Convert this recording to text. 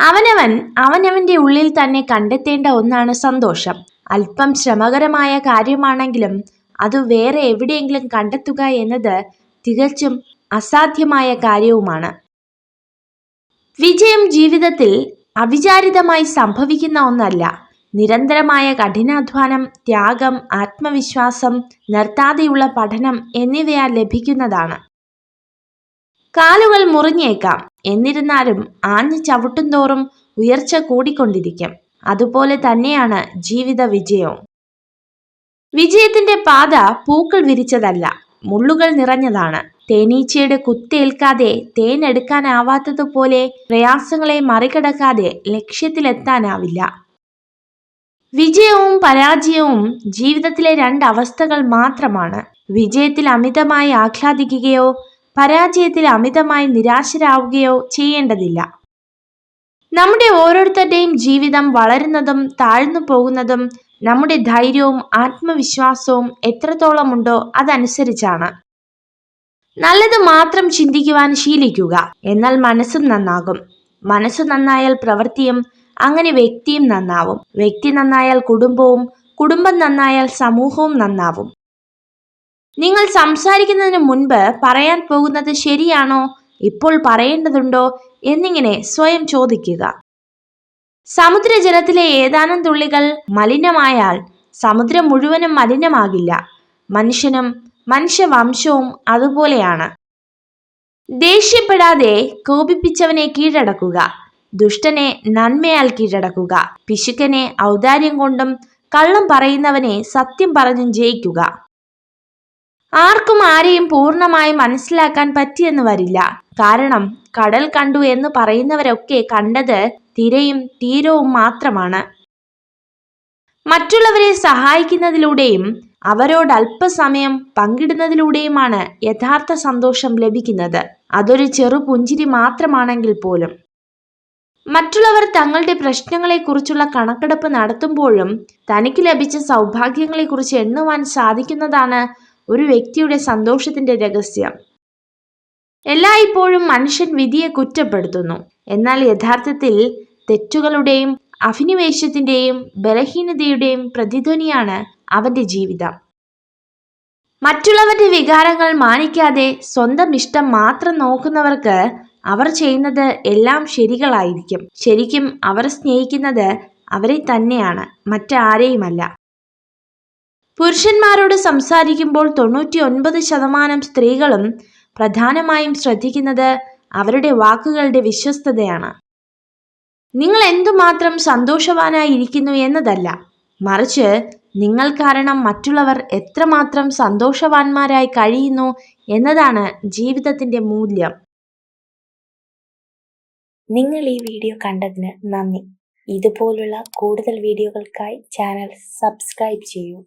അവനവൻ അവനവന്റെ ഉള്ളിൽ തന്നെ കണ്ടെത്തേണ്ട ഒന്നാണ് സന്തോഷം. അല്പം ശ്രമകരമായ കാര്യമാണെങ്കിലും അത് വേറെ എവിടെയെങ്കിലും കണ്ടെത്തുക എന്നത് തികച്ചും അസാധ്യമായ കാര്യവുമാണ്. വിജയം ജീവിതത്തിൽ അവിചാരിതമായി സംഭവിക്കുന്ന ഒന്നല്ല. നിരന്തരമായ കഠിനാധ്വാനം, ത്യാഗം, ആത്മവിശ്വാസം, നിർത്താതെയുള്ള പഠനം എന്നിവയാൽ ലഭിക്കുന്നതാണ്. കാലുകൾ മുറിഞ്ഞേക്കാം, എന്നിരുന്നാലും ആഞ്ഞു ചവിട്ടുംതോറും ഉയർച്ച കൂടിക്കൊണ്ടിരിക്കും. അതുപോലെ തന്നെയാണ് ജീവിത വിജയവും. വിജയത്തിന്റെ പാത പൂക്കൾ വിരിച്ചതല്ല, മുള്ളുകൾ നിറഞ്ഞതാണ്. തേനീച്ചയുടെ കുത്തേൽക്കാതെ തേനെടുക്കാനാവാത്തതുപോലെ പ്രയാസങ്ങളെ മറികടക്കാതെ ലക്ഷ്യത്തിലെത്താനാവില്ല. വിജയവും പരാജയവും ജീവിതത്തിലെ രണ്ട് അവസ്ഥകൾ മാത്രമാണ്. വിജയത്തിൽ അമിതമായി ആഹ്ലാദിക്കുകയോ പരാജയത്തിൽ അമിതമായി നിരാശരാവുകയോ ചെയ്യേണ്ടതില്ല. നമ്മുടെ ഓരോരുത്തരുടെയും ജീവിതം വളരുന്നതും താഴ്ന്നു പോകുന്നതും നമ്മുടെ ധൈര്യവും ആത്മവിശ്വാസവും എത്രത്തോളമുണ്ടോ അതനുസരിച്ചാണ്. നല്ലത് മാത്രം ചിന്തിക്കുവാൻ ശീലിക്കുക, എന്നാൽ മനസ്സും നന്നാകും. മനസ്സ് നന്നായാൽ പ്രവൃത്തിയും, അങ്ങനെ വ്യക്തിയും നന്നാവും. വ്യക്തി നന്നായാൽ കുടുംബവും, കുടുംബം നന്നായാൽ സമൂഹവും നന്നാവും. നിങ്ങൾ സംസാരിക്കുന്നതിന് മുൻപ് പറയാൻ പോകുന്നത് ശരിയാണോ, ഇപ്പോൾ പറയേണ്ടതുണ്ടോ എന്നിങ്ങനെ സ്വയം ചോദിക്കുക. സമുദ്രജലത്തിലെ ഏതാനും തുള്ളികൾ മലിനമായാൽ സമുദ്രം മുഴുവനും മലിനമാകില്ല. മനുഷ്യനും മനുഷ്യവംശവും അതുപോലെയാണ്. ദേഷ്യപ്പെടാതെ കോപിപ്പിച്ചവനെ കീഴടക്കുക, ദുഷ്ടനെ നന്മയാൽ കീഴടക്കുക, പിശുക്കനെ ഔദാര്യം കൊണ്ടും കള്ളം പറയുന്നവനെ സത്യം പറഞ്ഞും ജയിക്കുക. ആർക്കും ആരെയും പൂർണ്ണമായി മനസ്സിലാക്കാൻ പറ്റിയെന്ന് വരില്ല. കാരണം കടൽ കണ്ടു എന്ന് പറയുന്നവരൊക്കെ കണ്ടത് തിരയും തീരവും മാത്രമാണ്. മറ്റുള്ളവരെ സഹായിക്കുന്നതിലൂടെയും അവരോട് അല്പസമയം പങ്കിടുന്നതിലൂടെയുമാണ് യഥാർത്ഥ സന്തോഷം ലഭിക്കുന്നത്. അതൊരു ചെറു പുഞ്ചിരി മാത്രമാണെങ്കിൽ പോലും. മറ്റുള്ളവർ തങ്ങളുടെ പ്രശ്നങ്ങളെക്കുറിച്ചുള്ള കണക്കെടുപ്പ് നടത്തുമ്പോഴും തനിക്ക് ലഭിച്ച സൗഭാഗ്യങ്ങളെക്കുറിച്ച് എണ്ണുവാൻ സാധിക്കുന്നതാണ് ഒരു വ്യക്തിയുടെ സന്തോഷത്തിന്റെ രഹസ്യം. എല്ലായ്പ്പോഴും മനുഷ്യൻ വിധിയെ കുറ്റപ്പെടുത്തുന്നു, എന്നാൽ യഥാർത്ഥത്തിൽ തെറ്റുകളുടെയും അഭിനിവേശത്തിന്റെയും ബലഹീനതയുടെയും പ്രതിധ്വനിയാണ് അവന്റെ ജീവിതം. മറ്റുള്ളവരുടെ വികാരങ്ങൾ മാനിക്കാതെ സ്വന്തം ഇഷ്ടം മാത്രം നോക്കുന്നവർക്ക് അവർ ചെയ്യുന്നത് എല്ലാം ശരികളായിരിക്കും. ശരിക്കും അവർ സ്നേഹിക്കുന്നത് അവരെ തന്നെയാണ്, മറ്റാരെയുമല്ല. പുരുഷന്മാരോട് സംസാരിക്കുമ്പോൾ 99% സ്ത്രീകളും പ്രധാനമായും ശ്രദ്ധിക്കുന്നത് അവരുടെ വാക്കുകളുടെ വിശ്വസ്തതയാണ്. നിങ്ങൾ എന്തുമാത്രം സന്തോഷവാനായിരിക്കുന്നു എന്നതല്ല, മറിച്ച് നിങ്ങൾ കാരണം മറ്റുള്ളവർ എത്രമാത്രം സന്തോഷവാന്മാരായി കഴിയുന്നു എന്നതാണ് ജീവിതത്തിന്റെ മൂല്യം. നിങ്ങൾ ഈ വീഡിയോ കണ്ടതിന് നന്ദി. ഇതുപോലുള്ള കൂടുതൽ വീഡിയോകൾക്കായി ചാനൽ സബ്സ്ക്രൈബ് ചെയ്യൂ.